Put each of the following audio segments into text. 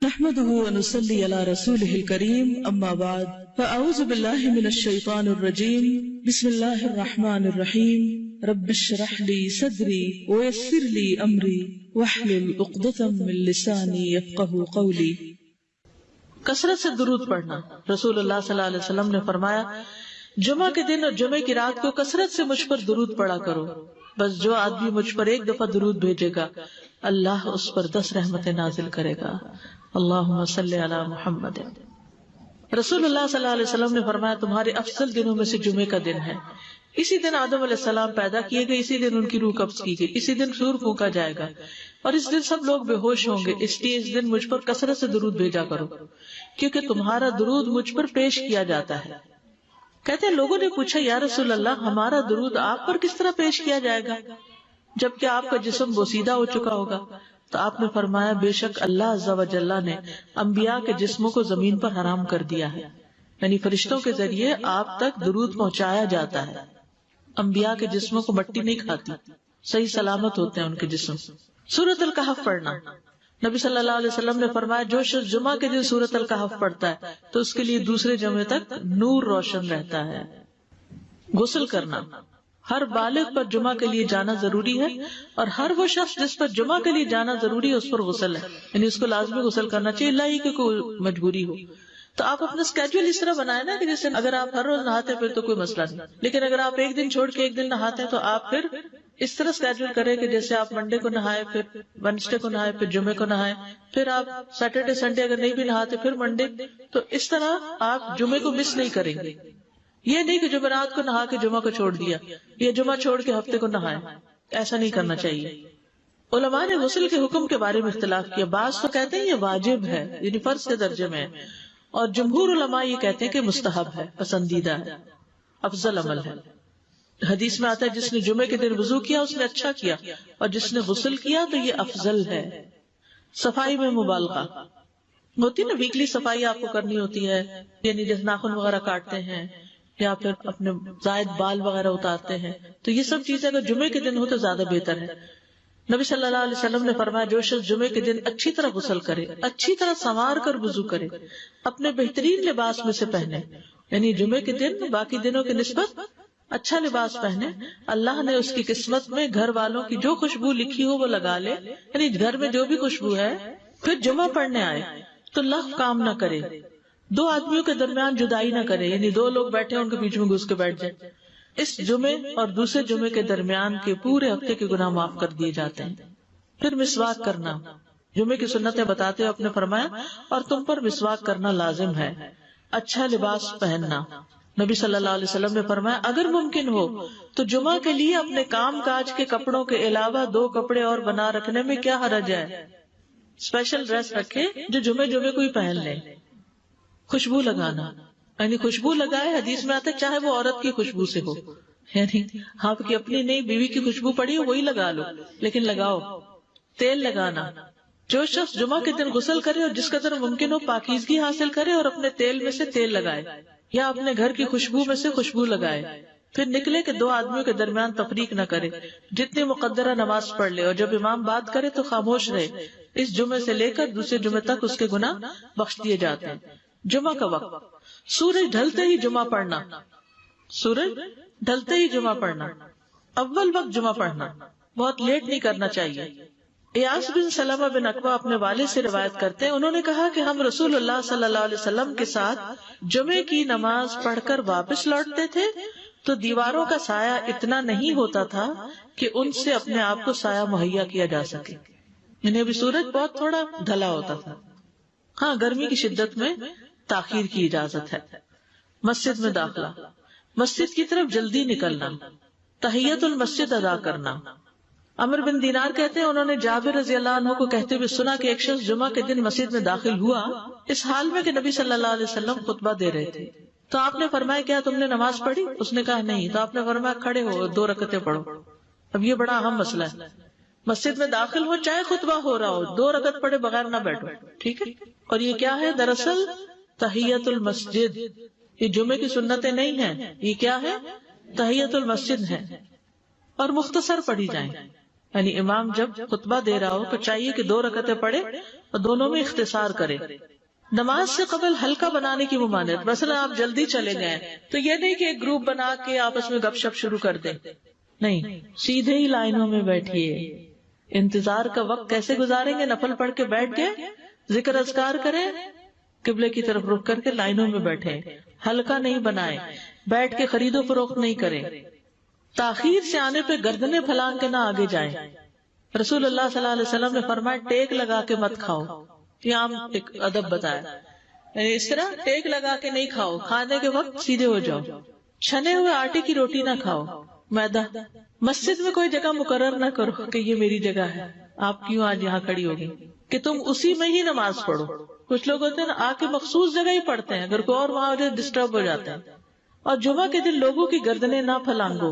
نحمده ونصلي على رسوله الكريم اما بعد فاعوذ بالله من الشيطان الرجيم بسم الله الرحمن الرحيم رب اشرح لي صدري ويسر لي امري واحلل عقدة من لساني يفقهوا قولي۔ کثرت سے درود پڑھنا۔ رسول اللہ صلی اللہ علیہ وسلم نے فرمایا جمعہ کے دن اور جمعہ کی رات کو کثرت سے مجھ پر درود پڑھا کرو، بس جو آدمی مجھ پر ایک دفعہ درود بھیجے گا اللہ اس پر 10 رحمتیں نازل کرے گا۔ اللہم صلی علی محمد۔ رسول اللہ صلی اللہ علیہ وسلم نے فرمایا تمہارے افضل دنوں میں سے جمعے کا دن ہے۔ اسی دن آدم علیہ السلام پیدا کیے گئے، اسی دن ان کی روح قبض کی گئی، اسی دن سور پھونکا جائے گا اور اس دن سب لوگ بے ہوش ہوں گے، اس لیے اس دن مجھ پر کثرت سے درود بھیجا کرو کیونکہ تمہارا درود مجھ پر پیش کیا جاتا ہے۔ کہتے ہیں لوگوں نے پوچھا یا رسول اللہ ہمارا درود آپ پر کس طرح پیش کیا جائے گا جبکہ آپ کا جسم بوسیدہ ہو چکا ہوگا؟ تو آپ نے فرمایا بے شک اللہ عز و جل نے انبیاء کے جسموں کو زمین پر حرام کر دیا ہے، یعنی فرشتوں کے ذریعے آپ تک درود پہنچایا جاتا ہے۔ انبیاء کے جسموں کو مٹی نہیں کھاتی، صحیح سلامت ہوتے ہیں ان کے جسم۔ سورۃ الکہف پڑھنا۔ نبی صلی اللہ علیہ وسلم نے فرمایا جو شخص جمعہ کے دن سورۃ الکہف پڑھتا ہے تو اس کے لیے دوسرے جمعے تک نور روشن رہتا ہے۔ غسل کرنا۔ ہر بالغ پر جمعہ کے لیے جانا ضروری ہے اور ہر وہ شخص جس پر جمعہ کے لیے جانا ضروری ہے اس پر غسل ہے، یعنی اس کو لازمی غسل کرنا چاہیے، اللہ ہی کہ کوئی مجبوری ہو۔ تو آپ اپنا اسکیڈول اس طرح بنائے نا کہ جیسے اگر آپ ہر روز نہاتے پھر تو کوئی مسئلہ نہیں، لیکن اگر آپ ایک دن چھوڑ کے ایک دن نہاتے ہیں تو آپ پھر اس طرح اسکیڈول کریں کہ جیسے آپ منڈے کو نہائے، پھر وینسڈے کو نہائے، پھر جمعے کو نہائے، پھر آپ سیٹرڈے سنڈے اگر نہیں بھی نہاتے پھر منڈے، تو اس طرح آپ جمعے کو مس نہیں کریں گے۔ یہ نہیں کہ جمعرات کو نہا کے جمعہ کو چھوڑ دیا یا جمعہ چھوڑ کے ہفتے کو نہائے، ایسا نہیں کرنا چاہیے۔ علماء نے غسل کے حکم کے بارے میں اختلاف کیا، بعض تو کہتے ہیں یہ واجب ہے یعنی فرض کے درجے میں ہے، اور جمہور علماء یہ کہتے ہیں کہ مستحب ہے، پسندیدہ ہے، افضل عمل ہے۔ حدیث میں آتا ہے جس نے جمعے کے دن وضو کیا اس نے اچھا کیا اور جس نے غسل کیا تو یہ افضل ہے۔ صفائی میں مبالغہ ہوتی نا، ویکلی صفائی آپ کو کرنی ہوتی ہے، یعنی جیسے ناخن وغیرہ کاٹتے ہیں یا پھر اپنے زائد بال وغیرہ اتارتے ہیں، تو یہ سب چیزیں اگر جمعے کے دن ہو تو زیادہ بہتر ہے۔ نبی صلی اللہ علیہ وسلم نے فرمایا جو شخص جمعے کے دن اچھی طرح غسل کرے، اچھی طرح سنوار کر وضو کرے، اپنے بہترین لباس میں سے پہنے، یعنی جمعے کے دن باقی دنوں کی نسبت اچھا لباس پہنے، اللہ نے اس کی قسمت میں گھر والوں کی جو خوشبو لکھی ہو وہ لگا لے، یعنی گھر میں جو بھی خوشبو ہے، پھر جمعہ پڑھنے آئے تو لغو کام نہ کرے، 2 آدمیوں کے درمیان جدائی نہ کرے، یعنی 2 لوگ بیٹھے ان کے بیچ میں گھس کے بیٹھ جائے۔ اس جمعے اور دوسرے جمعے کے درمیان کے پورے ہفتے کے گناہ معاف کر دیے جاتے ہیں۔ پھر مسواک کرنا۔ جمعے کی سنتیں بتاتے ہوئے آپ نے فرمایا اور تم پر مسواک کرنا لازم ہے۔ اچھا لباس پہننا۔ نبی صلی اللہ علیہ وسلم نے فرمایا اگر ممکن ہو تو جمعہ کے لیے اپنے کام کاج کے کپڑوں کے علاوہ 2 کپڑے اور بنا رکھنے میں کیا حرج ہے؟ اسپیشل ڈریس رکھے جو جمعے کو ہی پہن لیں۔ خوشبو لگانا، یعنی خوشبو لگائے، حدیث میں آتا ہے چاہے وہ عورت کی خوشبو سے ہو، یعنی آپ کی اپنی نہیں، بیوی کی خوشبو پڑی ہو وہی لگا لو، لیکن لگاؤ۔ تیل لگانا۔ جو شخص جمعہ کے دن غسل کرے اور جس قدر ممکن ہو پاکیزگی حاصل کرے اور اپنے تیل میں سے تیل لگائے یا اپنے گھر کی خوشبو میں سے خوشبو لگائے، پھر نکلے کہ 2 آدمیوں کے درمیان تفریق نہ کرے، جتنی مقدرہ نماز پڑھ لے اور جب امام بات کرے تو خاموش رہے۔ اس جمعے سے لے کر دوسرے جمعے تک اس کے گناہ بخش دیے جاتے ہیں۔ جمعہ کا وقت۔ سورج ڈھلتے ہی جمعہ پڑھنا۔ سورج ڈھلتے ہی جمعہ پڑھنا، اول وقت جمعہ پڑھنا، بہت لیٹ نہیں کرنا چاہیے۔ ایاس بن سلمہ بن عقبہ اپنے والد سے روایت کرتے ہیں، انہوں نے کہا کہ ہم رسول اللہ صلی اللہ علیہ وسلم کے ساتھ جمعے کی نماز پڑھ کر واپس لوٹتے تھے تو دیواروں کا سایہ اتنا نہیں ہوتا تھا کہ ان سے اپنے آپ کو سایہ مہیا کیا جا سکے، یعنی ابھی سورج بہت تھوڑا ڈھلا ہوتا تھا۔ ہاں گرمی کی شدت میں تاخیر کی اجازت ہے۔ مسجد میں داخلہ۔ مسجد کی طرف جلدی نکلنا، تحیت المسجد ادا کرنا۔ عمر بن دینار کہتے ہیں انہوں نے جابر رضی اللہ عنہ کو کہتے ہوئے سنا کہ ایک شخص جمعہ کے دن مسجد میں داخل ہوا اس حال میں کہ نبی صلی اللہ علیہ وسلم خطبہ دے رہے تھے، تو آپ نے فرمایا کیا تم نے نماز پڑھی؟ اس نے کہا نہیں، تو آپ نے فرمایا کھڑے ہو 2 رکعتیں پڑھو۔ اب یہ بڑا اہم مسئلہ ہے، مسجد میں داخل ہو چاہے خطبہ ہو رہا ہو 2 رکعت پڑھے بغیر نہ بیٹھو، ٹھیک ہے؟ اور یہ کیا ہے؟ دراصل تحیت المسجد، یہ جمعے کی سنتیں نہیں ہیں، یہ کیا ہے؟ تحیت المسجد ہے، اور مختصر پڑھی جائیں، یعنی امام جب خطبہ دے رہا ہو تو چاہیے کہ 2 رکعتیں پڑھے اور دونوں میں اختصار کرے. نماز سے قبل ہلکا بنانے کی ممانعت. مثلا آپ جلدی چلے گئے تو یہ نہیں کہ ایک گروپ بنا کے آپس میں گپ شپ شروع کر دیں، نہیں، سیدھے ہی لائنوں میں بیٹھیے. انتظار کا وقت کیسے گزاریں گے؟ نفل پڑھ کے بیٹھ گئے، ذکر اذکار کریں، قبلے کی طرف رخ کر کے لائنوں میں بیٹھے. ہلکا نہیں بنائے، بیٹھ کے خرید و فروخت نہیں کریں. تاخیر سے آنے پہ گردنیں پھلانگ کے نہ آگے جائیں. رسول اللہ صلی اللہ علیہ وسلم نے فرمایا ٹیک لگا کے مت کھاؤ. یہ عام ایک ادب بتایا، یعنی اس طرح ٹیک لگا کے نہیں کھاؤ. کھانے کے وقت سیدھے ہو جاؤ. چھنے ہوئے آٹے کی روٹی نہ کھاؤ، میدا. مسجد میں کوئی جگہ مقرر نہ کرو کہ یہ میری جگہ ہے، آپ کیوں آج یہاں کھڑی ہوگی، کہ تم اسی میں ہی نماز پڑھو. کچھ لوگ ہوتے ہیں نا آ کے مخصوص جگہ ہی پڑھتے ہیں، اگر کوئی اور وہاں ڈسٹرب ہو جاتے ہیں. اور جمعہ کے دن لوگوں کی گردنیں نہ پھلانگو،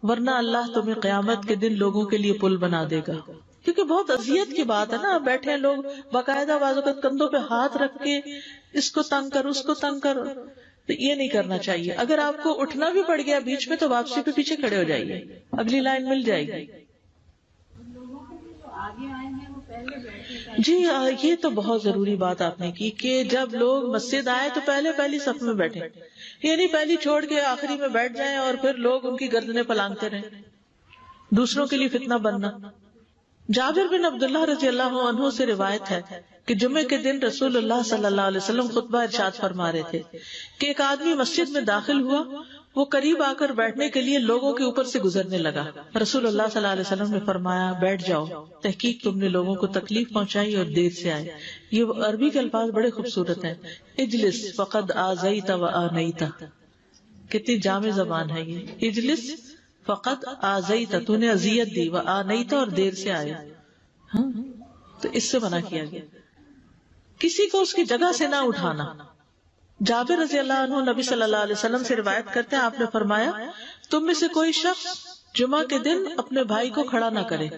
ورنہ اللہ تمہیں قیامت کے دن لوگوں کے لیے پل بنا دے گا. کیونکہ بہت اذیت کی بات ہے نا، بیٹھے ہیں لوگ باقاعدہ بعض اوقات کندھوں پہ ہاتھ رکھ کے اس کو تنگ کر اس کو تنگ کر. تو یہ نہیں کرنا چاہیے. اگر آپ کو اٹھنا بھی پڑ گیا بیچ میں تو واپسی پہ پیچھے کھڑے ہو جائیے، اگلی لائن مل جائے گی. جی یہ تو بہت ضروری بات آپ نے کی کہ جب لوگ مسجد آئے تو پہلی صف میں بیٹھے، یعنی پہلی چھوڑ کے آخری میں بیٹھ جائیں اور پھر لوگ ان کی گردنیں پلانگتے رہیں، دوسروں کے لیے فتنہ بننا. جابر بن عبداللہ رضی اللہ عنہ سے روایت ہے کہ جمعے کے دن رسول اللہ صلی اللہ علیہ وسلم خطبہ ارشاد فرما رہے تھے کہ ایک آدمی مسجد میں داخل ہوا، وہ قریب آ کر بیٹھنے کے لیے لوگوں کے اوپر سے گزرنے لگا. رسول اللہ صلی اللہ علیہ وسلم نے فرمایا بیٹھ جاؤ، تحقیق تم نے لوگوں کو تکلیف پہنچائی اور دیر سے آئے. یہ عربی کے الفاظ بڑے خوبصورت ہیں. اجلس فقد آذیت و آنیت، کتنی جامع زبان ہے یہ. اجلس فقط آذیت، تو نے اذیت دی، و آنیت، اور دیر سے آئے. تو اس سے منع کیا گیا. کسی کو اس کی جگہ سے نہ اٹھانا. جابر رضی اللہ عنہ نبی صلی اللہ علیہ وسلم سے روایت کرتے ہیں، آپ نے فرمایا تم میں سے کوئی شخص جمعہ کے دن اپنے بھائی کو کھڑا نہ کرے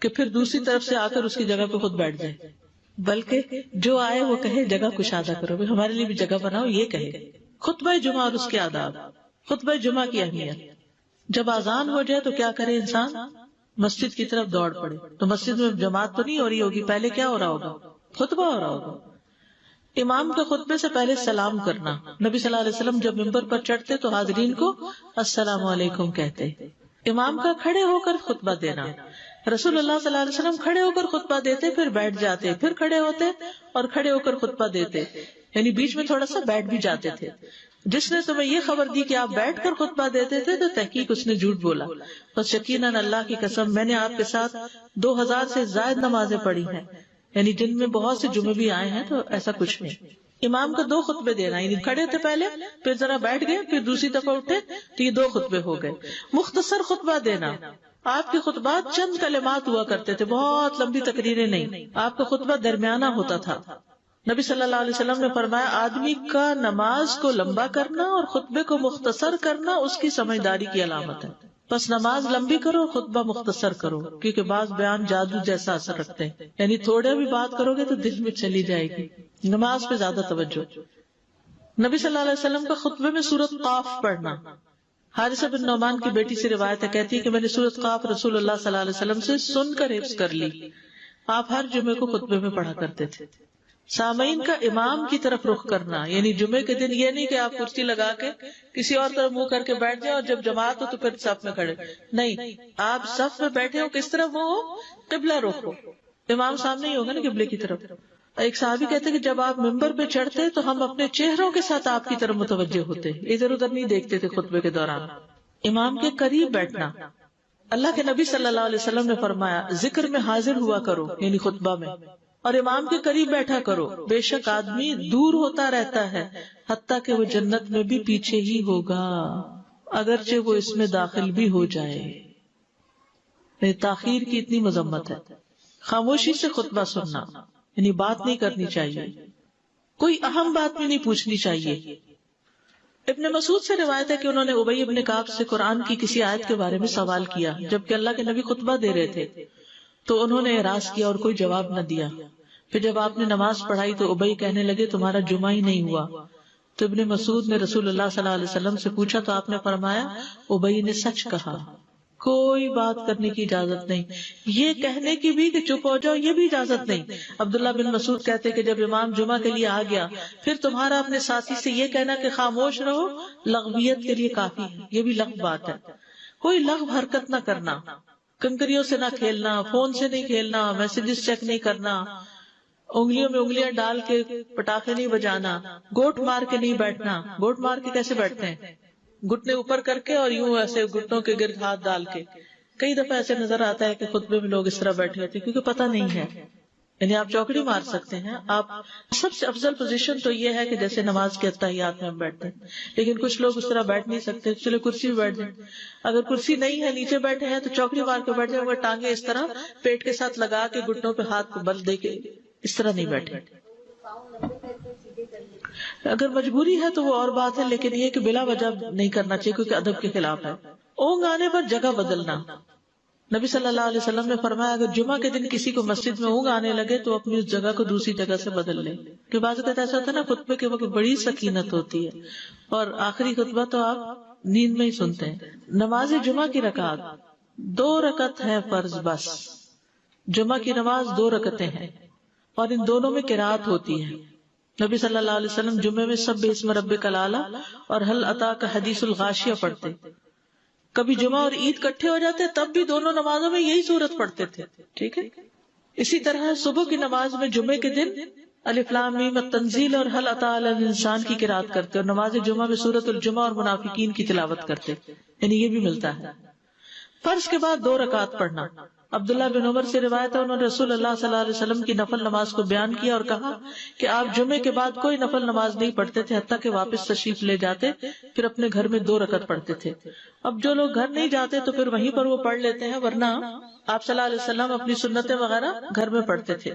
کہ پھر دوسری طرف سے آ کر اس کی جگہ پہ خود بیٹھ جائے، بلکہ جو آئے وہ کہے جگہ کشادہ کرو، ہمارے لیے بھی جگہ بناؤ. یہ کہے. خطبہ جمعہ اور اس کے آداب. خطبہ جمعہ کی اہمیت. جب اذان ہو جائے تو کیا کرے انسان؟ مسجد کی طرف دوڑ پڑے. تو مسجد میں جماعت تو نہیں ہو رہی ہوگی، پہلے کیا ہو رہا ہوگا؟ خطبہ ہو رہا ہوگا. امام کے خطبے سے پہلے سلام کرنا. نبی صلی اللہ علیہ وسلم جب ممبر پر چڑھتے تو حاضرین کو السلام علیکم کہتے. امام کا کھڑے ہو کر خطبہ دینا. رسول اللہ صلی اللہ علیہ وسلم کھڑے ہو کر خطبہ دیتے، پھر بیٹھ جاتے، پھر کھڑے ہوتے اور کھڑے ہو کر خطبہ دیتے، یعنی بیچ میں تھوڑا سا بیٹھ بھی جاتے تھے. جس نے تمہیں یہ خبر دی کہ آپ بیٹھ کر خطبہ دیتے تھے تو تحقیق اس نے جھوٹ بولا. بس یقیناً اللہ کی قسم میں نے آپ کے ساتھ 2000 سے زائد نمازیں پڑھی ہیں، یعنی جن میں بہت سے جمعے بھی آئے ہیں، تو ایسا کچھ نہیں. امام کو 2 خطبے دینا، یعنی کھڑے تھے پہلے، پھر ذرا بیٹھ گئے، پھر دوسری دفعہ اٹھے تو یہ 2 خطبے ہو گئے. مختصر خطبہ دینا. آپ کے خطبات چند کلمات ہوا کرتے تھے، بہت لمبی تقریریں نہیں. آپ کا خطبہ درمیانہ ہوتا تھا. نبی صلی اللہ علیہ وسلم نے فرمایا آدمی کا نماز کو لمبا کرنا اور خطبے کو مختصر کرنا اس کی سمجھداری کی علامت ہے. بس نماز لمبی کرو، خطبہ مختصر کرو، کیونکہ بعض بیان جادو جیسا اثر رکھتے ہیں، یعنی تھوڑے بھی بات کرو گے تو دل میں چلی جائے گی. نماز پہ زیادہ توجہ. نبی صلی اللہ علیہ وسلم کا خطبے میں سورۃ قاف پڑھنا. حارثہ بن نعمان کی بیٹی سے روایت ہے، کہتی ہے کہ میں نے سورۃ قاف رسول اللہ صلی اللہ علیہ وسلم سے سن کر حفظ کر لی. آپ ہر جمعے کو خطبے میں پڑھا کرتے تھے. سامعین کا امام کی طرف رخ کرنا، یعنی جمعے کے دن یہ نہیں کہ آپ کرسی لگا کے کسی اور طرف منہ کر کے بیٹھ جائیں اور جب جماعت ہو تو پھر صف میں کھڑے. نہیں، آپ صف میں بیٹھے ہو، کس طرف وہ قبلہ رخ ہو، امام سامنے ہی ہوگا نا قبلے کی طرف. ایک صحابی کہتے کہ جب آپ ممبر پہ چڑھتے تو ہم اپنے چہروں کے ساتھ آپ کی طرف متوجہ ہوتے، ادھر ادھر نہیں دیکھتے تھے خطبے کے دوران. امام کے قریب بیٹھنا. اللہ کے نبی صلی اللہ علیہ وسلم نے فرمایا ذکر میں حاضر ہوا کرو، یعنی خطبہ میں، اور امام کے قریب بیٹھا کرو. بے شک آدمی دور ہوتا رہتا ہے حتیٰ کہ وہ جنت میں بھی پیچھے ہی ہوگا اگرچہ وہ اس میں داخل بھی ہو جائے. تاخیر کی اتنی مذمت ہے. خاموشی سے خطبہ سننا، یعنی بات نہیں کرنی چاہیے، کوئی اہم بات بھی نہیں پوچھنی چاہیے. ابن مسعود سے روایت ہے کہ انہوں نے ابی ابن کعب سے قرآن کی کسی آیت کے بارے میں سوال کیا جبکہ اللہ کے نبی خطبہ دے رہے تھے، تو انہوں نے اعراض کیا اور کوئی جواب نہ دیا. پھر جب آپ نے نماز پڑھائی تو ابی کہنے لگے تمہارا جمعہ ہی نہیں ہوا. تو ابن مسعود نے رسول اللہ صلی اللہ علیہ وسلم سے پوچھا تو آپ نے فرمایا ابی نے سچ کہا. کوئی بات کرنے کی اجازت نہیں، یہ کہنے کی بھی کہ چپ ہو جاؤ یہ بھی اجازت نہیں۔ عبداللہ بن مسعود کہتے کہ جب امام جمعہ کے لیے آ گیا پھر تمہارا اپنے ساتھی سے یہ کہنا کہ خاموش رہو لغویت کے لیے کافی ہے، یہ بھی لغو بات ہے۔ کوئی لغو حرکت نہ کرنا، کنکریوں سے نہ کھیلنا، فون سے نہیں کھیلنا، میسجز چیک نہیں کرنا، انگلیوں میں انگلیاں ڈال کے پٹاخے نہیں بجانا، گوٹ مار کے نہیں بیٹھنا۔ گوٹ مار کے کیسے بیٹھتے ہیں؟ گھٹنے اوپر کر کے اور یوں ایسے گھٹنوں کے گرد ہاتھ ڈال کے۔ کئی دفعہ ایسے نظر آتا ہے کہ خطبے میں لوگ اس طرح بیٹھے ہوتے ہیں کیونکہ پتہ نہیں ہے، یعنی آپ چوکڑی مار سکتے ہیں۔ آپ سب سے افضل پوزیشن تو یہ ہے کہ جیسے نماز کے اتحیات میں ہم بیٹھتے ہیں، لیکن کچھ لوگ اس طرح بیٹھ نہیں سکتے، چلے کرسی میں بیٹھ جائیں۔ اگر کرسی نہیں ہے نیچے بیٹھے ہیں تو چوکڑی مار کے بیٹھ جائیں، مگر ٹانگیں اس طرح پیٹ کے ساتھ لگا کے گھٹنوں پہ ہاتھ کو بل دے کے اس طرح نہیں بیٹھے۔ اگر مجبوری ہے تو وہ اور بات ہے، لیکن یہ کہ بلا وجہ نہیں کرنا چاہیے کیونکہ ادب کے خلاف ہے۔ اونگ آنے پر جگہ بدلنا، نبی صلی اللہ علیہ وسلم نے فرمایا اگر جمعہ کے دن کسی کو مسجد میں اونگ آنے لگے تو اپنی اس جگہ کو دوسری جگہ سے بدل لے، کہ بعض اوقات ایسا ہوتا ہے نا خطبے کے وقت بڑی سکینت ہوتی ہے اور آخری خطبہ تو آپ نیند میں ہی سنتے ہیں۔ نماز جمعہ کی رکعت 2 رکعت ہے فرض بس، جمعہ کی نماز 2 رکعتیں ہیں اور ان دونوں میں قرات ہوتی ہے۔ نبی صلی اللہ علیہ وسلم جمعے میں سبح اسم ربک الاعلی اور هل اتاک حدیث الغاشیہ پڑھتے۔ کبھی جمعہ اور عید کٹھے ہو جاتے تب بھی دونوں نمازوں میں یہی صورت پڑھتے تھے، ٹھیک ہے۔ اسی طرح صبح کی نماز میں جمعے کے دن الف لام میم التنزیل اور هل اتى علی الانسان کی قرات کرتے اور نماز جمعہ میں سورۃ الجمعہ اور منافقین کی تلاوت کرتے، یعنی یہ بھی ملتا ہے۔ فرض کے بعد 2 رکعت پڑھنا، عبداللہ بن عمر سے روایت ہے انہوں نے رسول اللہ صلی اللہ علیہ وسلم کی نفل نماز کو بیان کیا اور کہا کہ آپ جمعے کے بعد کوئی نفل نماز نہیں پڑھتے تھے حتیٰ کہ واپس تشریف لے جاتے، پھر اپنے گھر میں 2 رکعت پڑھتے تھے۔ اب جو لوگ گھر نہیں جاتے تو پھر وہیں پر وہ پڑھ لیتے ہیں، ورنہ آپ صلی اللہ علیہ وسلم اپنی سنتیں وغیرہ گھر میں پڑھتے تھے۔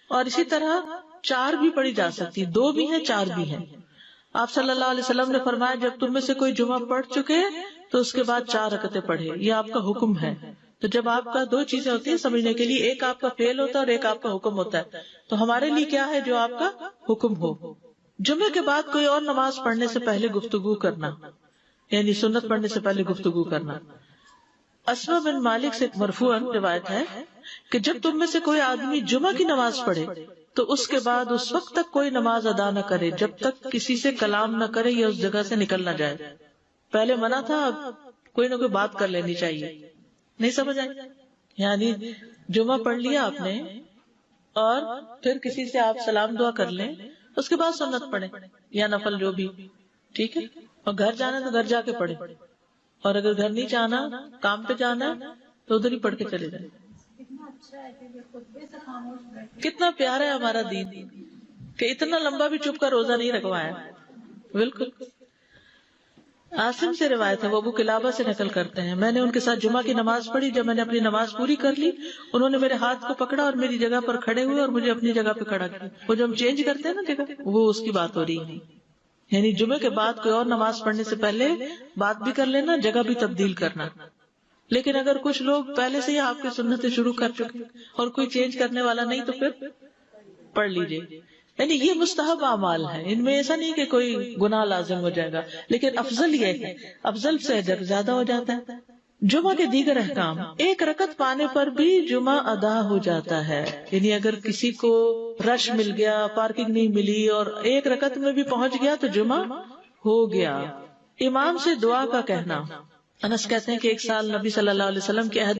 اور اسی طرح 4 بھی پڑھی جا سکتی، 2 بھی ہیں 4 بھی ہیں۔ آپ صلی اللہ علیہ وسلم نے فرمایا جب تم میں سے کوئی جمعہ پڑھ چکے تو اس کے بعد 4 رکعتیں پڑھے، یہ آپ کا حکم ہے۔ تو جب آپ کا 2 چیزیں ہوتی ہیں سمجھنے کے لیے، ایک آپ کا فعل ہوتا ہے اور ایک آپ کا حکم ہوتا ہے، تو ہمارے لیے کیا ہے جو آپ کا حکم ہو۔ جمعے کے بعد کوئی اور نماز پڑھنے سے پہلے گفتگو کرنا، یعنی سنت پڑھنے سے پہلے گفتگو کرنا۔ اسما بن مالک سے مرفوعاً روایت ہے کہ جب تم میں سے کوئی آدمی جمعہ کی نماز پڑھے تو اس کے بعد اس وقت تک کوئی نماز ادا نہ کرے جب تک کسی سے کلام نہ کرے یا اس جگہ سے نکل نہ جائے۔ پہلے منع تھا، اب کوئی نہ کوئی بات کر لینی چاہیے۔ نہیں سمجھ آئی؟ یعنی جمعہ پڑھ لیا آپ نے اور پھر کسی سے آپ سلام دعا کر لیں، اس کے بعد سنت پڑھیں یا نفل جو بھی، ٹھیک ہے۔ اور گھر جانا تو گھر جا کے پڑھیں، اور اگر گھر نہیں جانا کام پہ جانا تو ادھر ہی پڑھ کے چلے جائیں۔ کتنا پیارا ہے ہمارا دین کہ اتنا لمبا بھی چپ کا روزہ نہیں رکھوایا۔ بالکل۔ عاصم سے روایت ہے، وہ ابو قلابہ سے نقل کرتے ہیں، میں نے ان کے ساتھ جمعہ کی نماز پڑھی، جب میں نے اپنی نماز پوری کر لی انہوں نے میرے ہاتھ کو پکڑا اور میری جگہ پر کھڑے ہوئے اور مجھے اپنی جگہ پہ کھڑا کیا۔ وہ جو ہم چینج کرتے ہیں نا جگہ، وہ اس کی بات ہو رہی ہے۔ یعنی جمعے کے بعد کوئی اور نماز پڑھنے سے پہلے بات بھی کر لینا، جگہ بھی تبدیل کرنا۔ لیکن اگر کچھ لوگ پہلے سے ہی آپ کی سنتیں شروع کر چکے اور کوئی چینج کرنے والا نہیں تو پھر پڑھ لیجیے۔ یعنی یہ مستحب اعمال ہے، ان میں ایسا نہیں کہ کوئی گناہ لازم ہو جائے گا، لیکن افضل یہ ہے، افضل سے اجر زیادہ ہو جاتا ہے۔ جمعہ کے دیگر احکام، 1 رکعت پانے پر بھی جمعہ ادا ہو جاتا ہے، یعنی اگر کسی کو رش مل گیا، پارکنگ نہیں ملی اور 1 رکعت میں بھی پہنچ گیا تو جمعہ ہو گیا۔ امام سے دعا کا کہنا، انس کہتے ہیں کہ ایک سال نبی صلی اللہ علیہ وسلم کے عہد